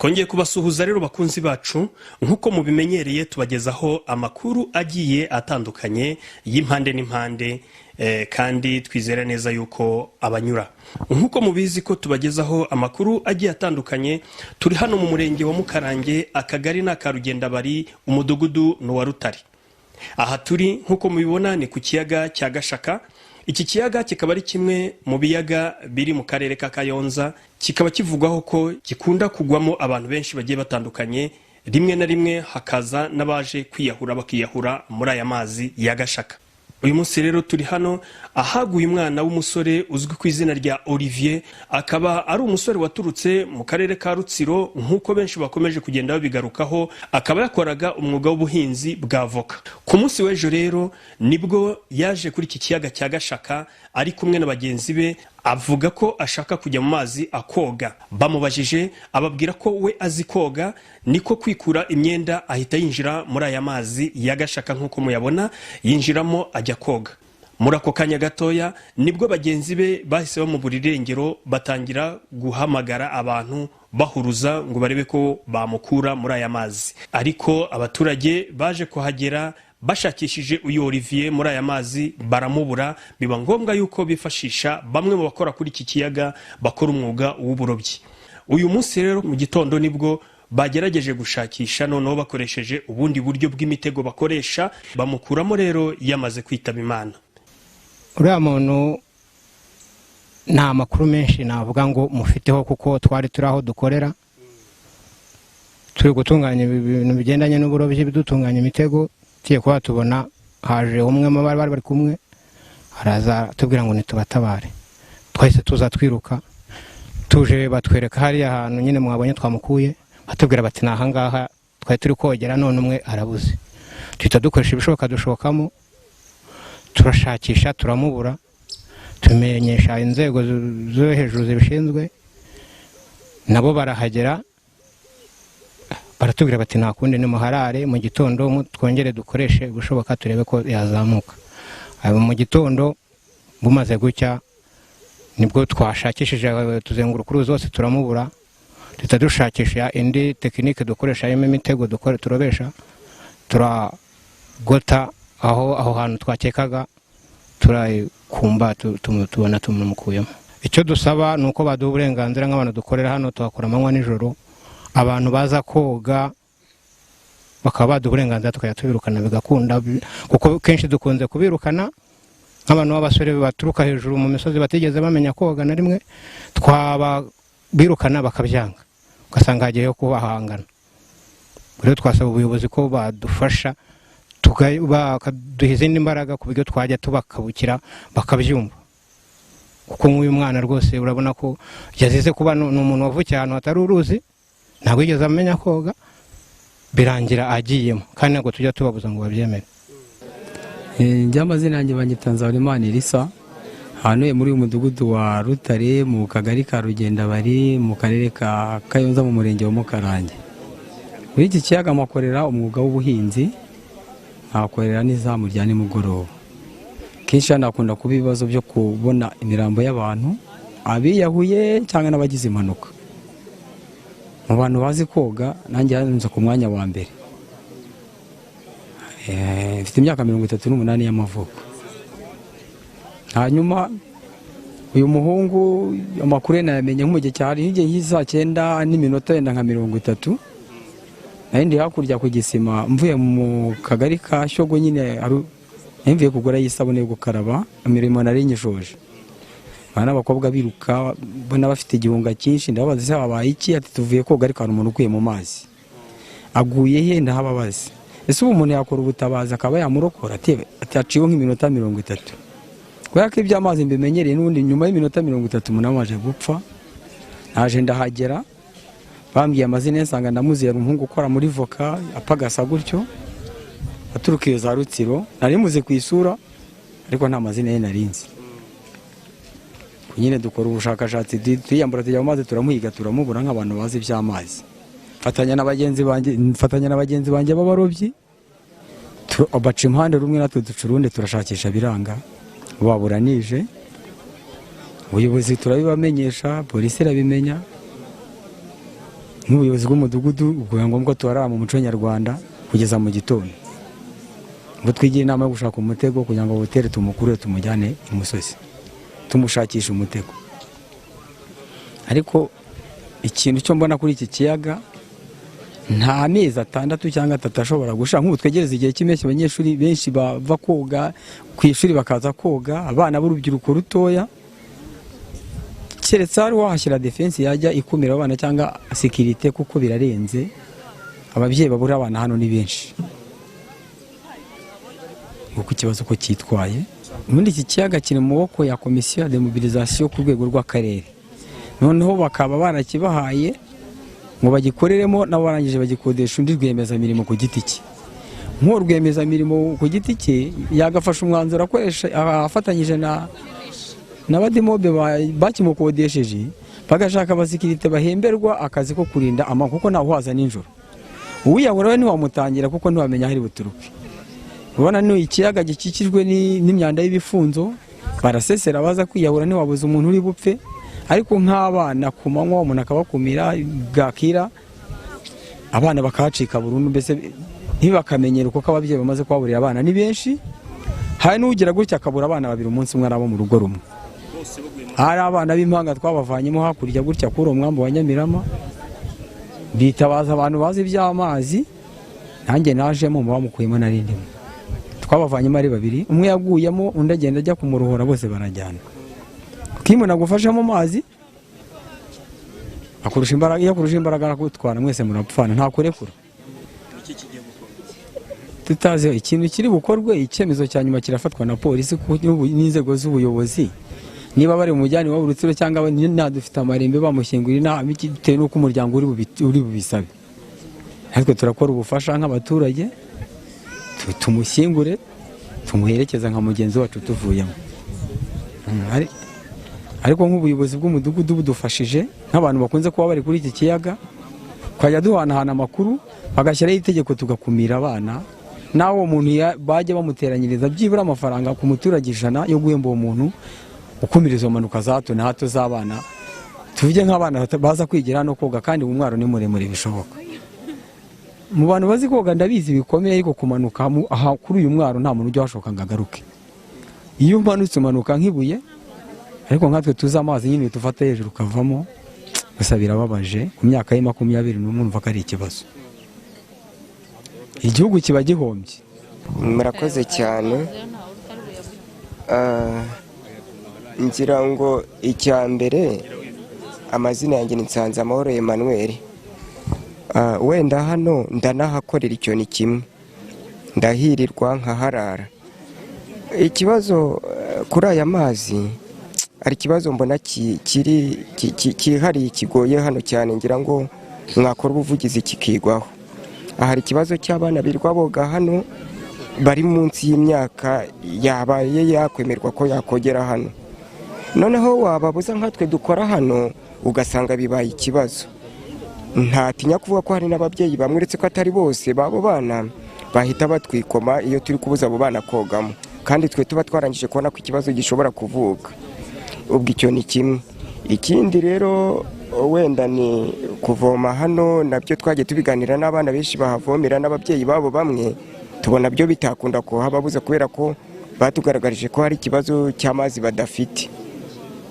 Twongeye kubasuhuza rero bakunzi bacu nkuko mubimenyereye tubagezaho amakuru agiye atandukanye y'impande n'impande kandi twizera neza yuko abanyura. Nkuko mubizi ko tubagezaho amakuru agiye atandukanye, turi hano mu murenge wa Mukarange, akagari na Karugenda bari, umudugudu no wa Rutare. Aha turi nkuko mubibona ni ku kiyaga cya Gashaka. Iki kiyaga kikaba ari kimwe mu biyaga biri mu karere ka Kayonza, kikaba kivugwaho ko gikunda kugwamo abantu benshi bagiye batandukanye, rimwe na rimwe hakaza n'abaje kwiyahura bakiyahura muri aya mazi ya Gashaka. Uyu munsi rero turi hano ahaguye umwana w'umusore uzwi ku izina rya Olivier, akaba ari umusore waturutse mu karere ka Rutsiro nkuko benshi bakomeje kugenda babigarukaho, akaba yakoraga umwuga w'ubuhinzi bwa voka. Ku munsi w'ejo rero nibwo yaje kuri iki kiyaga cya Gashaka ari kumwe na bagenzi be, avuga ko ashaka kujya mu mazi akoga. Bamubajije ababwira ko we azi koga, niko kwikura imyenda ahita yinjira muri aya mazi ya Gashaka nkuko muyabona, yinjiramo ajya koga. Muri ako kanya gatoya nibwo bagenzi be bahise bamuburira irengero, batangira guhamagara abantu bahuruza ngo barebe ko bamukura muri aya mazi. Ariko abaturage baje kuhagera bashakishije uyu Olivier muri aya mazi baramubura, biba ngombwa yuko bifashisha bamwe mu bakora kuri iki kiyaga bakora umwuga w'uburobyi. Uyu munsi rero mu gitondo nibwo bagerageje gushakisha, noneho bakoresheje ubundi buryo bw'imitego bakoresha, bamukuramo rero yamaze kwitaba Imana. Uriya muntu nta makuru menshi navuga ngo mufiteho, kuko twari turi aho dukorera turi gutunganya ibintu bigendanye n'uburobyi, bidutunganya imitego. Tiye kuba tubona haje umwe mu bari kumwe, araza tubwira ngo nitubatabare. Twahise tuza twiruka, tuje batwereka hari ahantu nyine mwabonye twamukuye, batubwira bati naha ngaha twari turi kogera, none umwe arabuze. Tuhita dukoresha ibishoboka dushokamo, turashakisha turamubura, tumenyesha inzego zo hejuru zibishinzwe, nabo barahagera baratubwira bati nta kundi ni muharare, mu gitondo twongere dukoreshe ubushoboka turebe ko yazamuka. Mu gitondo bumaze gucya nibwo twashakishije tuzenguruka uruzi hose turamubura, duhita dushakisha indi tekinike dukoresha y'imo imitego turobesha, turagota aho hantu twakekaga, turayikumba tubona tumumukuyemo. Icyo dusaba ni uko baduha uburenganzira nk'abantu dukorera hano, tuhakora amanywa nijoro, abantu baza koga bakaba baduha uburenganzira tukajya tubirukana bigakunda, kuko kenshi dukunze kubirukana nk'abantu b'abasore baturuka hejuru mu misozi batigeze bamenya koga na rimwe, twabirukana bakabyanga, ugasanga hagiyeyo kubahangana. Rero twasaba ubuyobozi ko badufasha bakaduha izindi mbaraga ku buryo twajya tubakabukira bakabyumva, kuko nk'uyu mwana rwose urabona ko yazize kuba ni umuntu wavukiye ahantu hatari uruzi, ntabwo yigeze amenya koga, birangira agiyemo, kandi ntabwo tujya tubabuza ngo babyemere. Amazina yanjye banyita Nzabarimana Elisa, hano muri uyu mudugudu wa Rutare, mu kagari ka Rugenda bari, mu karere ka Kayonza, mu murenge wa Mukarange. Muri iki kiyaga makorera umwuga w'ubuhinzi, nkakorera n'izamu rya nimugoroba. Kenshi nakunda kuba ibibazo byo kubona imirambo y'abantu abiyahuye cyangwa n'abagize impanuka. Mu bantu bazi koga nanjye yanze ku mwanya wa mbere. Mfite imyaka 38 y'amavuko. Hanyuma uyu muhungu amakuru nayamenye nk'umugihe cyari igihe y'isa 9 n'iminota yenda nka 30, nandi hakurya ku gisima mvuye mu kagari ka Shyogo, nyine mvuye kugura y'isabune yo gukaraba, imirimo nari nyishoje. Bana bakobwa biruka bona bafite igihunga cyinshi, ndababaza se babaye iki, ati tuvuye koga ariko hari umuntu ukuye mu mazi aguye he, ndahababaza ese ubu umuntu yakora ubutabaza akaba yamurokora, ati aciwe nk'iminota 30. Kubera ko iby'amazi mbimenyereye, n'ubundi nyuma y'iminota 30 umuntu amaje gupfa. Naje ndahagera, bambwiye amazina nsanga ndamuzi, yari umuhungu ukora muri voka apagasa gutyo, aturukiye za Rutsiro, nari muze kwisura ariko nta mazina ye narinzi. Nyine dukora ubushakashatsi, twiyambura tujya mu mazi turamuhiga, turamubura nk'abantu bazi iby'amazi. Fatanya na bagenzi banjye b'abarobyi, baca impande rumwe natwe ducurundi turashakisha biranga, baburanije. Ubuyobozi turabibamenyesha, polisi irabimenya, nk'ubuyobozi bw'umudugudu ubwo ngombwa tuharara mu muco nyarwanda kugeza mu gitondo ngo twigira inama yo gushaka umutego kugira ngo butere tumukure tumujyane imusozi tumushakisha umutego. Ariko ikintu cyo mbona kuri iki kiyaga nta mezi 6 cyangwa 3 ashobora gushaka. Nk'ubu twegereza igihe cy'impeshyi abanyeshuri benshi bava koga ku ishuri bakaza koga, abana b'urubyiruko rutoya, keretse hari wahashyira defense yajya ikumira abana cyangwa security kuko birarenze. Ababyeyi babura abana hano ni benshi kuko ikibazo ko cyitwaye. Muri iki kiyaga kiri mu maboko ya komisiyo de mobilisation ku rwego rw'akarere, noneho bakaba barakibahaye ngo bagikoreremo nabo barangije bagikodesha undi rwiyemezamirimo ku giti cye. Nk'uwo rwiyemezamirimo ku giti cye yagafasha umwanzuro akoresha afatanyije n'abadimobe bakimukodesheje, bagashaka abasikirite bahemberwa akazi ko kurinda kuko ntawe uhaza nijoro. Uwiyahura we ntiwamutangira kuko ntiwamenya aho ari buturuke. Ubona ni ikiyaga gikikijwe n'imyanda y'ibifunzo, barasesera baza kwiyahura ntiwabuze umuntu uri bupfe. Ariko nk'abana ku manywa umuntu akabakumira, bwakira abana bakahacika burundu, mbese ntibakamenyera kuko ababyeyi bamaze kubaburira abana ni benshi. Hari n'ugira gutya akabura abana 2 umunsi umwe arabo mu rugo rumwe. Hari abana b'impanga twabavanyemo hakurya gutya kuri umwambo wa Nyamirama, bitabaza abantu bazi iby'amazi, nanjye najemo mu bamukuyemo narindimo. Twabavanyemo ari 2, umwe yaguyemo undi agenda ajya kumuruhura, bose barajyana. Kimuna gufasha mu mazi akurusha imbaraga nakutwara, mwese murapfana nta kurekura. Tutazi ikintu kiri bukorwe, icyemezo cya nyuma kirafatwa na polisi n'inzego z'ubuyobozi. Niba bari mu mujyani wa Rutsiro cyangwa dufite amarembe bamushyingurira bitewe n'uko umuryango uri bubisabe. Ariko turakora ubufasha nk'abaturage, tumushyingure, tumuherekeza nka mugenzi wacu tuvuyemo. Ariko nk'ubuyobozi bw'umudugudu budufashije nk'abantu bakunze kuba bari kuri iki kiyaga, twajya duhanahana amakuru, bagashyiraho itegeko tugakumira abana. Naho umuntu bajya bamuteranyiriza byibura amafaranga ku muturage 100 yo guhemba uwo muntu ukumira izo mpanuka za hato na hato z'abana. Tuvuge nk'abana baza kwigira no koga, kandi umwaro ni muremure bishoboka. Mu bantu bazi koga ndabizi bikomeye, ariko kumanuka aha kuri uyu mwaro nta muntu ujya washoka ngo agaruke. Iyo umanutse umanuka nk'ibuye, ariko nkatwe tuzi amazi nyine tufata hejuru kavamo, gusa birababaje. Ku myaka ye 21 numva ko ari ikibazo, igihugu kiba gihombye. Murakoze cyane. Ngira ngo icya mbere amazina yanjye ni Nsanzamahoro Emmanuel. Wenda hano ndanahakorera icyo ni kimwe, ndahirirwa nkaharara. Ikibazo kuri aya mazi ari ikibazo mbona kihariye kigoye hano cyane, ngira ngo mwakora ubuvugizi kikigwaho. Hari ikibazo cy'abana birwa boga hano bari munsi y'imyaka yabaye yakwemerwa ko yakogera hano, noneho wababuza nkatwe dukora hano ugasanga bibaye ikibazo. Ntatinya kuvuga ko hari n'ababyeyi bamwe, uretse ko atari bose babo bana bahita batwikoma iyo turi kubuza abo bana kogamo, kandi twe tuba twarangije kubona ko ikibazo gishobora kuvuka. Ubwo icyo ni kimwe. Ikindi rero wenda ni kuvoma hano, nabyo twagiye tubiganira n'abana benshi bahavomera n'ababyeyi babo bamwe, tubona byo bitakunda ko hababuza kubera ko batugaragarije ko hari ikibazo cy'amazi badafite.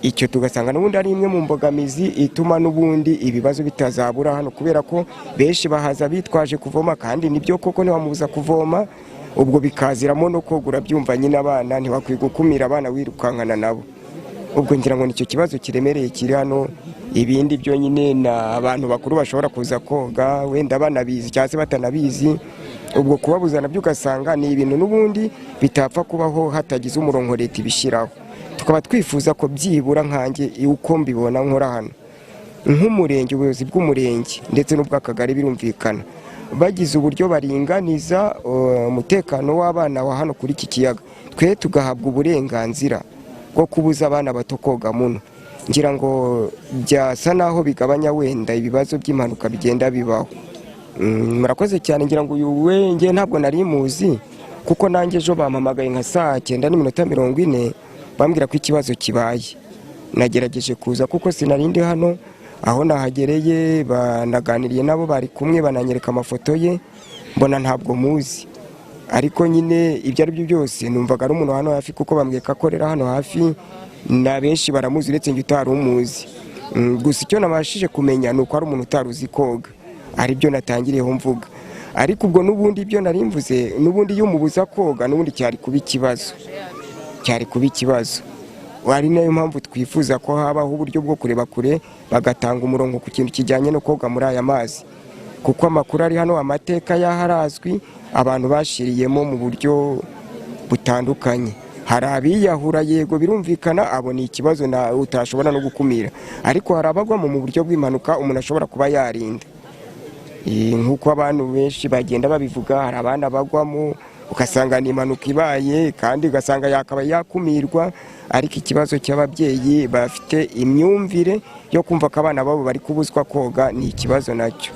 Icyo tugasanga n'ubundi ari imwe mu mbogamizi ituma n'ubundi ibibazo bitazabura hano, kubera ko benshi bahaza bitwaje kuvoma, kandi nibyo koko ntiwamubuza kuvoma, ubwo bikaziramo no kogura byumva nyine abana ntibakwiye gukumira abana wirukankana nabo. Ubwo ngira ngo nicyo kibazo kiremereye kiri hano. Ibindi byo nyine na abantu bakuru bashobora kuza koga, wenda banabizi cyangwa se batanabizi, ubwo kubabuza nabyo ugasanga ni ibintu n'ubundi bitapfa kubaho hatagize umurongo leta ibishyiraho. Tukaba twifuza ko byibura nkanjye uko mbibona nkora hano nk'umurenge, ubuyobozi bw'umurenge ndetse n'ubw'akagari birumvikana, bagize uburyo baringaniza umutekano w'abana wa hano kuri iki kiyaga, twe tugahabwa uburenganzira bwo kubuza abana bato koga muno. Ngira ngo byasa naho bigabanya wenda ibibazo by'impanuka bigenda bibaho. Murakoze cyane. Ngira ngo uyu nge ntabwo nari muzi, kuko nanjye ejo bampamagaye nka saa 9:40 bambwira ko ikibazo kibaye. Nagerageje kuza kuko sinarindi hano, aho nahagereye banaganiriye nabo bari kumwe bananyereka amafoto ye mbona ntabwo muzi, ariko nyine ibyo ari byo byose numvaga ari umuntu hano hafi kuko bambwiye ko akorera hano hafi na benshi baramuzi uretse njye utari umuzi. Gusa icyo nabashije kumenya ni uko ari umuntu utari uzi koga, ari byo natangiriyeho mvuga, ariko ubwo n'ubundi ibyo nari mvuze n'ubundi iyo umubuza koga n'ubundi cyari kuba ikibazo. Ari nayo mpamvu twifuza ko habaho uburyo bwo kureba kure bagatanga umurongo ku kintu kijyanye no koga muri aya mazi, kuko amakuru ari hano amateka yaharazwi abantu bashiriyemo mu buryo butandukanye. Hari abiyahura yego birumvikana, abo ni ikibazo na utashobora no gukumira, ariko hari abagwamo mu buryo bw'impanuka umuntu ashobora kuba yarinda. Nk'uko abantu benshi bagenda babivuga, hari abana bagwamo ugasanga ni impanuka ibaye kandi ugasanga yakaba yakumirwa, ariko ikibazo cy'ababyeyi bafite imyumvire yo kumva ko abana babo bari kubuzwa koga ni ikibazo nacyo.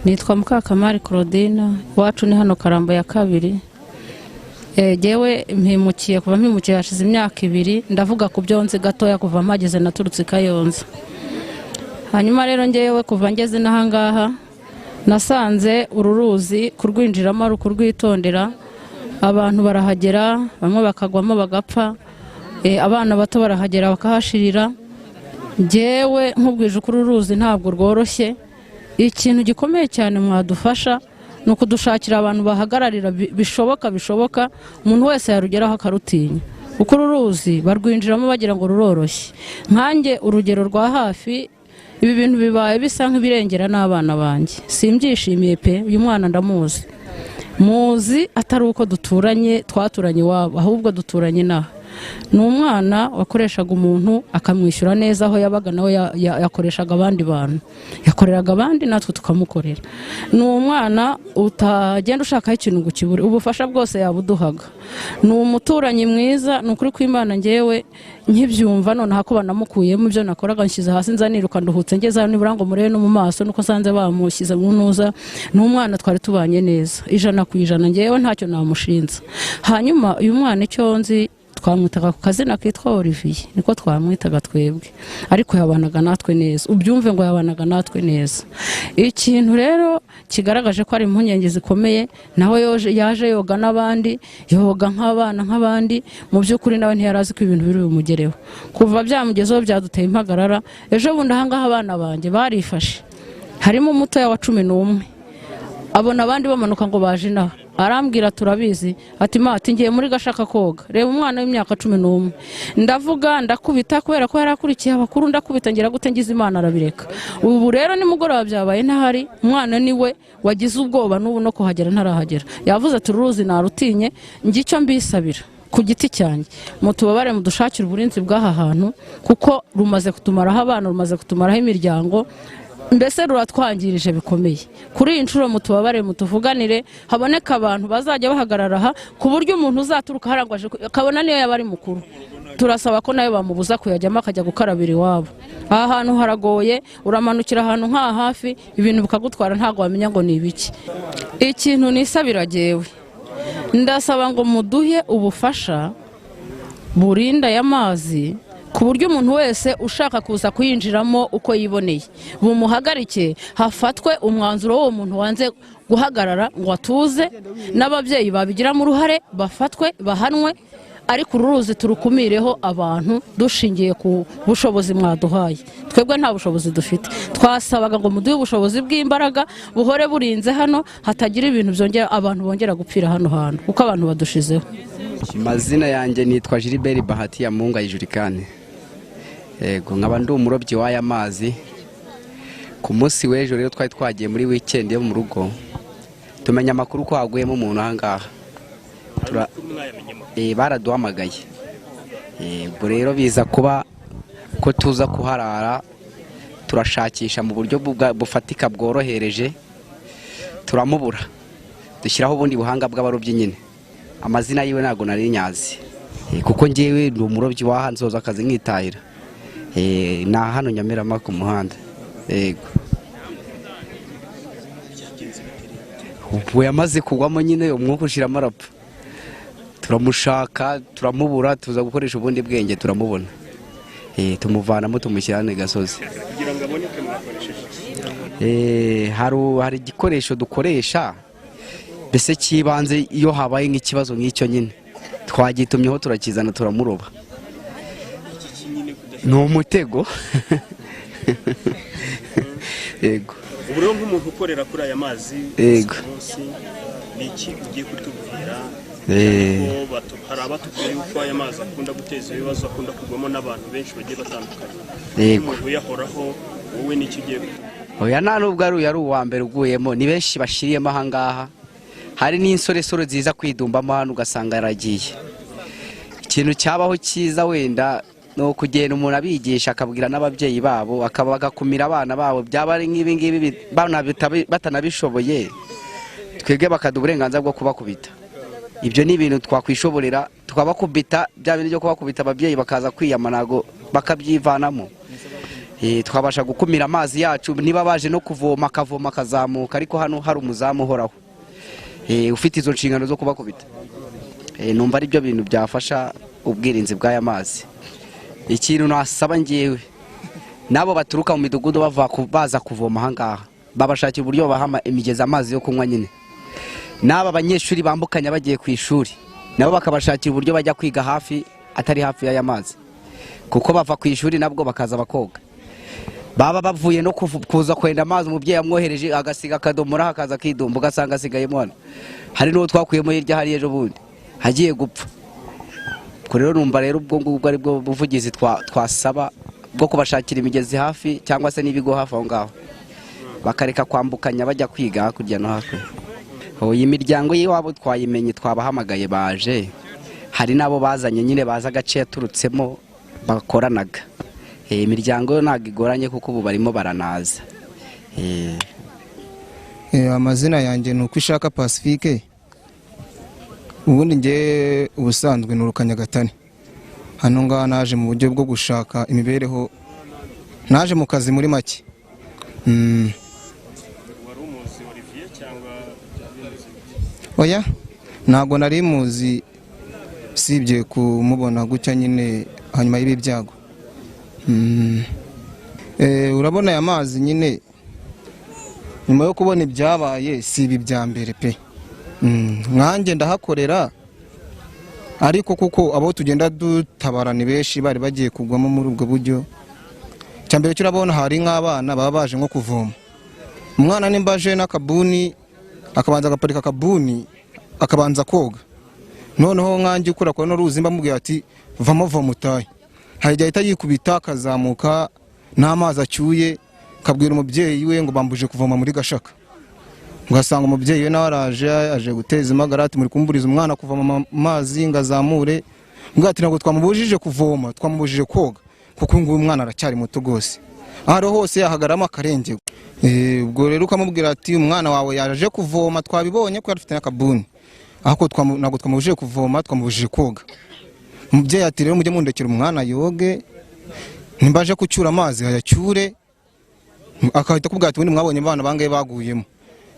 Nitwa Mukakamari Claudine, iwacu ni hano Karambo ya kabiri. Jewe kuva mpimukiye hashize imyaka 2, ndavuga ku byo nzi gatoya kuva mpageze naturutse Kayonza. Hanyuma rero ngewe kuva ngeze n'ahangaha nasanze ururuzi kurwinjiramo ari kurwitondera, abantu barahagera bamwe bakagwamo bagapfa, abana bato barahagera bakahashirira. Jewe nkubwije uko ururuzi ntabwo rworoshye, ikintu gikomeye cyane mwadufasha ni ukudushakira abantu bahagararira bishoboka umuntu wese yarugeraho akarutinya, kuko ururuzi barwinjiramo bagira ngo ruroroshye. Nkanjye urugero rwa hafi, ibi bintu bibaye bisa nk'ibirengera n'abana banjye, simbyishimiye pe. Uyu mwana ndamuzi, muzi atari uko twaturanye iwabo, ahubwo duturanye naho. Ni umwana wakoreshaga umuntu akamwishyura neza, aho yabaga nawe yakoreshaga abandi bantu, yakoreraga abandi natwe tukamukorera. Ni umwana utagenda ushakaho ikintu ngo ukibure, ubufasha bwose yabuduhaga. Ni umuturanyi mwiza, ni ukuri kw'Imana. Ngewe nkibyumva none hako banamukuyemo ibyo nakoraga nshyize hasi nza niruka nduhutse ngeze hano nibura ngo murebe no mu maso nuko sanze bamushyize mu ntuza. Ni umwana twari tubanye neza 100%, ngewe ntacyo namushinza. Hanyuma uyu mwana icyo nzi twamwitaga ku kazina kitwa Olivier, niko twamwitaga twebwe, ariko yabanaga natwe neza. Ubyumve ngo yabanaga natwe neza. Ikintu rero kigaragaje ko ari impunyenge zikomeye, nawe yaje yoga n'abandi, yoga nk'abana nk'abandi. Mu by'ukuri nawe ntiyarazi ko ibintu biri bumugereho, kuva byamugezeho byaduteye impagarara. Ejo bundi ahangaha abana banjye barifashe, harimo umutoya wa 11, abona abandi bamanuka ngo baje naho, arambwira turabizi ati ati ngiye muri gashaka koga. Reba umwana w'imyaka 11, ndavuga ndakubita kubera ko yarakurikiye abakuru, ndakubita ngira gute ngize Imana arabireka. Ubu rero nimugoroba byabaye ntahari, umwana niwe wagize ubwoba n'ubu no kuhagera ntarahagera. Yavuze ati uruzi narutinye, ngicyo mbisabira ku giti cyanjye, mutubabare mudushakira uburinzi bw'aha hantu, kuko rumaze kutumaraho abana, rumaze kutumaraho imiryango, mbese ruratwangirije bikomeye. Kuri iyi nshuro mutubabare mutuvuganire, haboneka abantu bazajya bahagarara aha ku buryo umuntu uzaturuka harangwaje kabona niyo yabari mukuru. Turasaba ko nayo bamubuza kuyajyamo akajya gukarabira iwabo. Aha hantu haragoye, uramanukira ahantu nka hafi ibintu bikagutwara ntago wamenya ngo ni ibiki. Ikintu nisabira jewe, ndasaba ngo muduhe ubufasha burinda y'amazi, ku buryo umuntu wese ushaka kuza kuyinjiramo uko yiboneye bumuhagarike, hafatwe umwanzuro w'uwo muntu wanze guhagarara ngo atuze, n'ababyeyi babigiramo uruhare bafatwe bahanwe, ariko ururuzi turukumireho abantu dushingiye ku bushobozi mwaduhaye. Twebwe nta bushobozi dufite, twasabaga ngo muduhe ubushobozi bw'imbaraga buhore burinze hano, hatagira ibintu byongera abantu bongera gupfira hano hantu kuko abantu badushizeho. Mazina yanjye nitwa Gilbert Bahati ya Munga Ijurikane. Ego nkaba ndi umurobyi w'aya mazi. Ku munsi w'ejo rero twari twagiye muri weekend yo mu rugo, tumenya amakuru ko haguyemo umuntu ahangaha. Baraduhamagaye. Ubwo rero biza kuba ko tuza kuharara, turashakisha mu buryo bufatika bworohereje, turamubura, dushyiraho ubundi buhanga bw'abarobyi nyine. Amazina yiwe ntago nari nyazi, kuko ngewe ndi umurobyi wahanzoza akazi nkitahira. Na hano Nyamirama ku muhanda. Yego ubwo yamaze kugwamo nyine umwuka ushiramo arapfa, turamushaka turamubura, tuza gukoresha ubundi bwenge turamubona. tumuvanamo tumushyirane gasozi. kugira ngo aboneke mwakoresheje hari igikoresho dukoresha mbese cy'ibanze iyo habaye nk'ikibazo nk'icyo nyine twagitumyeho turakizana turamuroba. Ni umutego. Yego. ubu rero nk'umuntu ukorera kuri aya mazi Yego. ni iki ugiye kutubwira? Hari abatubwira yuko aya mazi akunda guteza ibibazo, akunda kugwamo n'abantu benshi bagiye batandukanye. Yego. umuntu uyahoraho, wowe n'iki ugiye gutubwira? Oya nta nubwo ari uwa mbere uguyemo, ni benshi bashiriyemo ahangaha. Hari n'insoresore ziza kwidumbamo hano ugasanga yaragiye. Ikintu cyabaho cyiza wenda no kugenda umuntu abigisha akabwira n'ababyeyi babo bagakumira abana babo, byaba ari nk'ibi ngibi batanabishoboye twebwe bakaduha uburenganzira bwo kubakubita. Ibyo ni ibintu twakwishoborera tukabakubita, bya bintu byo kubakubita ababyeyi bakaza kwiyama nago bakabyivanamo. Twabasha gukumira amazi yacu, niba baje no kuvoma akavoma akazamuka, ariko hano hari umuzamu uhoraho ufite izo nshingano zo kubakubita. Numva ari byo bintu byafasha ubwirinzi bw'aya mazi. Ikintu nasaba ngewe nabo baturuka mu midugudu baza kuvoma ahangaha, babashakira uburyo babaha imigezi amazi yo kunywa nyine. N'aba banyeshuri bambukanya bagiye ku ishuri nabo bakabashakira uburyo bajya kwiga hafi, atari hafi y'aya mazi, kuko bava ku ishuri nabwo bakaza bakoga. Baba bavuye no kuza kwenda amazi, umubyeyi amwohereje agasiga akadomora hakaza kidumba ugasanga asigayemo hano. Hari n'uwo twakuyemo hirya hari ejo bundi hagiye gupfa. Rero numva rero ubwo ngubwo ari bwo buvugizi twasaba bwo kubashakira imigezi hafi cyangwa se n'ibigo hafi aho ngaho, bakareka kwambukanya bajya kwiga hakurya no hakuno. Iyi miryango y'iwabo twayimenye, twabahamagaye baje. Hari n'abo bazanye nyine baza agace yaturutsemo bakoranaga. Imiryango ntabwo igoranye kuko ubu barimo baranaza. Amazina yanjye ni Ukwishaka Pacifique. Ubundi nge ubusanzwe nuruka Nyagatare. Hano ngaha naje mu buryo bwo gushaka imibereho, naje mu kazi muri make. Oya ntabwo nari muzi, sibye kumubona gutya nyine hanyuma y'ibi byago. Urabona aya mazi nyine nyuma yo kubona ibyabaye si ibi bya mbere pe. Nkanjye ndahakorera, ariko kuko abo tugenda dutabarana benshi bari bagiye kugwamo muri ubwo buryo. Cyambere cyurabona hari nk'abana baba baje nko kuvoma, umwana nimbaje n'akabuni akabanza agaparika akabuni akabanza koga, noneho nkanjye ukura kwa no ruzimba mubwiye ati vamo voma utahe, hajya ahita yikubita akazamuka n'amazi acyuye, kabwira umubyeyi we ngo bambuje kuvoma muri Gashaka. Ugasanga umubyeyi we nawe aje guteza impagarati, muri kumburiza umwana kuvoma amazi ngazamure, ngati ntabwo twamubujije kuvoma, twamubujije koga, kuko ngo umwana aracyari muto gose. Ahari hose yahagarama akarengego. Ubwo rero ukamubwira ati umwana wawe yaje kuvoma, twabibonye ko yarafite n'akabuni, ahako ntabwo twamubujije kuvoma, twamubujije koga. Umubyeyi ati rero mujye mundekera umwana yoge, nimbaje kucyura amazi hayacyure. Akahita kubwira ati ubundi mwabonye abana bangaye baguyemo,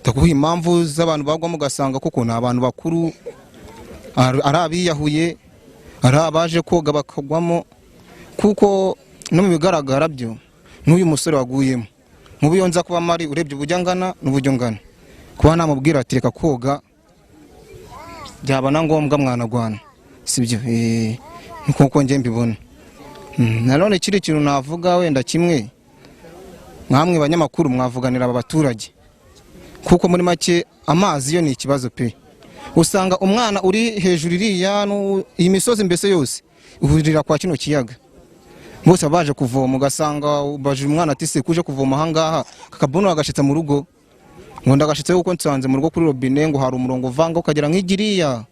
takuha impamvu z'abantu bagwamo, ugasanga kuko ni abantu bakuru, ari abiyahuye, ari abaje koga bakagwamo. Kuko no mu bigaragara byo n'uyu musore waguyemo, mu byo nza kuba mari urebye ubujya ngana n'uburyo ngana, kuba namubwira ati reka koga byaba na ngombwa mwanagwana, sibyo? Nkuko nge mbibona. Nanone kiri kintu navuga wenda kimwe, nkamwe banyamakuru mwavuganira aba baturage, kuko muri make amazi yo ni ikibazo pe. Usanga umwana uri hejuru iriya iyi misozi mbese yose uhurira kwa kino kiyaga, bose baje kuvoma, ugasanga baje umwana ati se kuje kuvoma ahangaha, kakabono agashitsa mu rugo, ngo ndagashitse kuko nsanze mu rugo kuri robine ngo hari umurongo vanga ukagera nk'igiriya,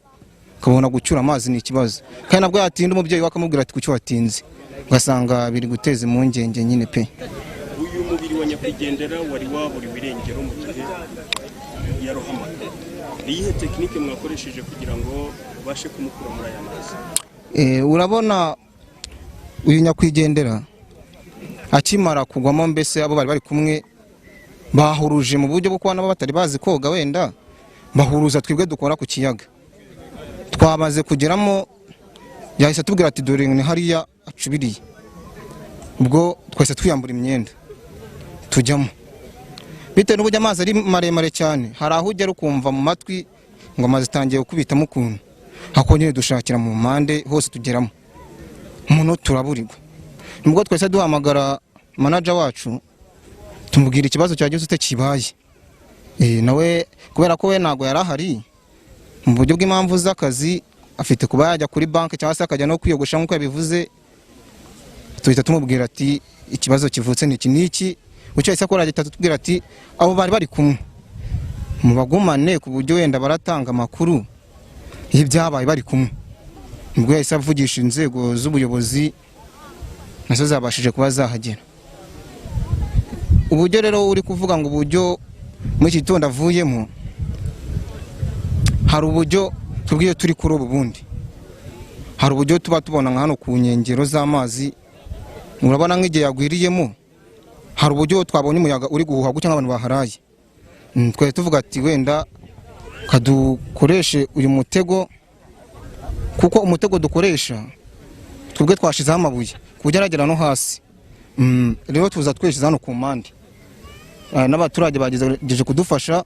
kabona gucyura amazi ni ikibazo. Kandi nabwo yatinda umubyeyi wakamubwira ati kuki watinze, ugasanga biri guteza impungenge nyine pe. Uyu mubiri wa nyakwigendera wari waburiwe irengero mu gihe yarohamaga. Iyihe tekinike mwakoresheje kugira ngo bashe kumukura muri aya mazi? Urabona uyu nyakwigendera akimara kugwamo, mbese abo bari kumwe bahuruje mu buryo bwo kubana batari bazi koga, wenda bahuruza twebwe dukora ku kiyaga. Twamaze kugeramo yahise tubwira ati dore ni hariya acubiriye, ubwo twese twiyambura imyenda tujyamo bitewe n'uburyo amazi ari maremare cyane, hari aho ugera ukumva mu matwi ngo amazi atangiye gukubitamo ukuntu, hakongera dushakira mu mpande hose tugeramo, umuntu turaburirwa. Nubwo twese duhamagara manager wacu tumubwira ikibazo cyagize ute kibaye, nawe kubera ko we ntago yari ahari mu buryo bw'impamvu z'akazi, afite kuba yajya kuri banki cyangwa se akajya no kwiyogosha nk'uko yabivuze, tuhita tumubwira ati ikibazo kivutse ni iki n'iki, ucyo yahise akora agita tutubwira ati abo bari bari kumwe mubagumane ku buryo wenda baratanga amakuru y'ibyabaye bari kumwe. Nubwo yahise avugisha inzego z'ubuyobozi nazo zabashije kuba zahagera. Uburyo rero uri kuvuga ngo uburyo muri iki gitondo avuyemo, hari uburyo tubwiye turi kuri ubu bundi, hari uburyo tuba tubona nka hano ku nkengero z'amazi, urabona nk'igihe yagwiriyemo hari uburyo twabonye umuyaga uri guhuha gutya nk'abantu baharaye. Twari tuvuga ati wenda kadukoreshe uyu mutego, kuko umutego dukoresha twebwe twashizeho amabuye kujya aragera no hasi, rero tuza tweshiza hano ku mpande. N'abaturage bagejeje kudufasha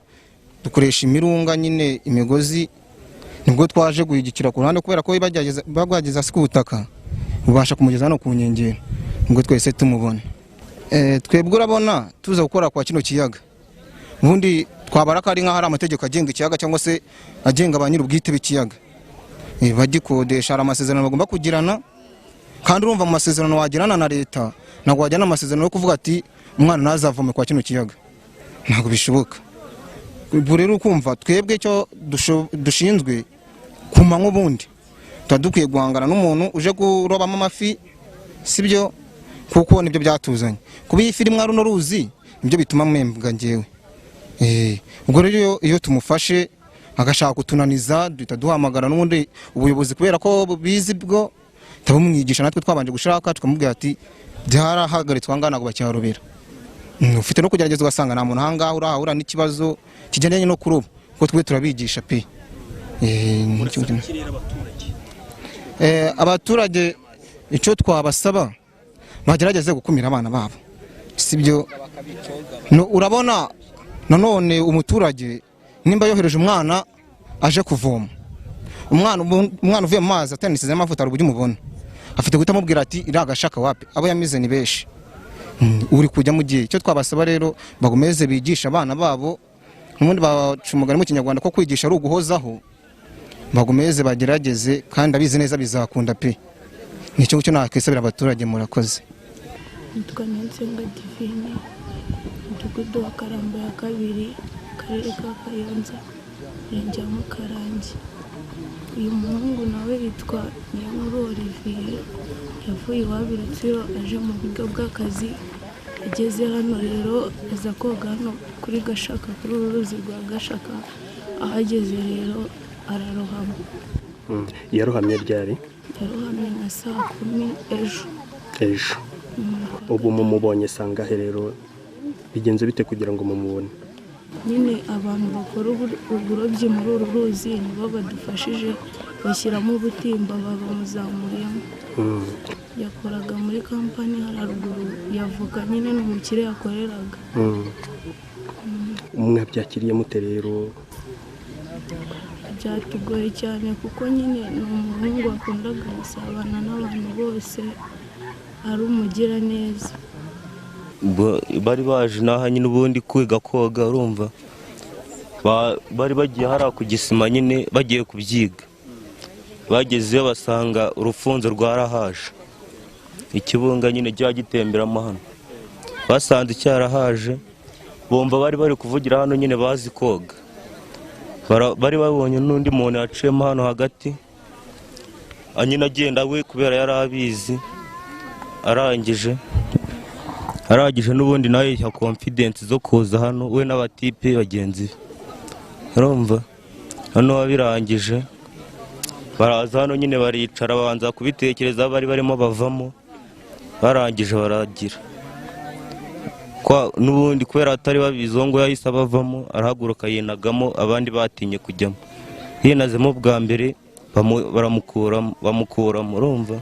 dukoresha imirunga nyine imigozi, nibwo twaje guhigikira ku ruhande kubera ko bagwageza hasi ku butaka ubasha kumugeza hano ku nkengero ngo twese tumubone. Twebwe urabona tuza gukora kwa kino kiyaga, ubundi twabara ko ari nka hari amategeko agenga ikiyaga cyangwa se agenga ba nyir'ubwite b'ikiyaga, bagikodesha hari amasezerano bagomba kugirana, kandi urumva mu masezerano wagirana na leta ntabwo wajyana amasezerano yo kuvuga ati umwana ntazavome kwa kino kiyaga, ntabwo bishoboka. Ubwo rero ukumva twebwe icyo dushinzwe ku manywa ubundi tuba dukwiye guhangana n'umuntu uje kurobamo amafi, sibyo, kuko nibyo byatuzanye. Kuba iyi filime runo ruzi nibyo bituma mwembwa ngewe. Ubwo rero iyo tumufashe agashaka kutunaniza duhita duhamagara n'ubundi ubuyobozi, kubera ko bizi bwo tabumwigisha, natwe twabanje gushaka tukamubwira ati byarahagaritswe angana ngo bacyarubira. Ufite no kugerageza ugasanga nta muntu ahangaha urahura n'ikibazo kigendanye no kuroba, kuko twe turabigisha pe. Abaturage icyo twabasaba bagerageze gukumira abana babo, sibyo. Urabona nanone umuturage nimba yohereje umwana aje kuvoma, umwana uvuye mu mazi atanisize amavuta ari uburyo umubona, afite guhita amubwira ati iri agashaka wapi, abo yamize ni benshi, uri kujya mu gihe. Icyo twabasaba rero bagomeze bigisha abana babo, n'ubundi baca umugani mu kinyarwanda ko kwigisha ari uguhozaho, bagomeze bagerageze kandi abizi neza bizakunda pe. Nicyo cyo nakwisabira abaturage. Murakoze. Nitwa Nsenga Divine, umudugudu wa Karamba ya kabiri, akarere ka Kayonza, umurenge wa Mukarange. Uyu muhungu nawe yitwa Niyonkuru Olivier, yavuye iwabo i Rutsiro aje mu buryo bw'akazi, ageze hano rero aza koga hano kuri Gashaka, kuri uru ruzi rwa Gashaka. Ahageze rero ararohama. Yarohamye ryari? Yarohamye nka saa 10 ejo. Ubu mumubonye sangahe rero, bigenze bite kugira ngo mumubone? Nyine abantu bakora uburobyi muri uru ruzi nibo badufashije, bashyiramo ubutimba babamuzamuriyemo. Yakoraga muri kampani haruguru yavuga, nyine n'umukire yakoreraga. Mwabyakiriye mute rero? Byatugoye cyane kuko nyine ni umuhungu wakundaga gusabana n'abantu bose, ari umugira neza. Bari baje naha nyine ubundi kwiga koga, urumva bari bagiye hariya ku gisima nyine bagiye kubyiga. Bagezeyo basanga urufunzo rwarahaje, ikibunga nyine cya gitemberamo hano, basanze cyarahaje, bumva bari kuvugira hano nyine bazi koga. Bari babonye n'undi muntu yaciyemo hano hagati, nyine agenda we kubera yari abizi, arangije n'ubundi nawe ya confidence zo kuza hano we n'abatipe bagenzi be, urumva hano babirangije baraza hano nyine baricara babanza kubitekereza, bari barimo bavamo, barangije baragira n'ubundi kubera atari babizo ngo yahise bavamo, arahaguruka yinagamo, abandi batinye kujyamo. Yinazemo bwa mbere bamukuramo, urumva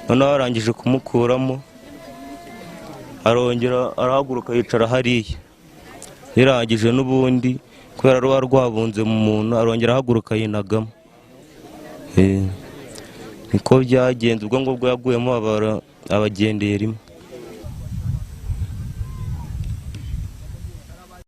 noneho barangije kumukuramo arongera arahaguruka yicara hariya, yarangije n'ubundi kubera ruba rwabunze mu muntu arongera ahaguruka yinagamo. Niko byagenze, ubwo ngubwo yaguyemo abagendeye rimwe.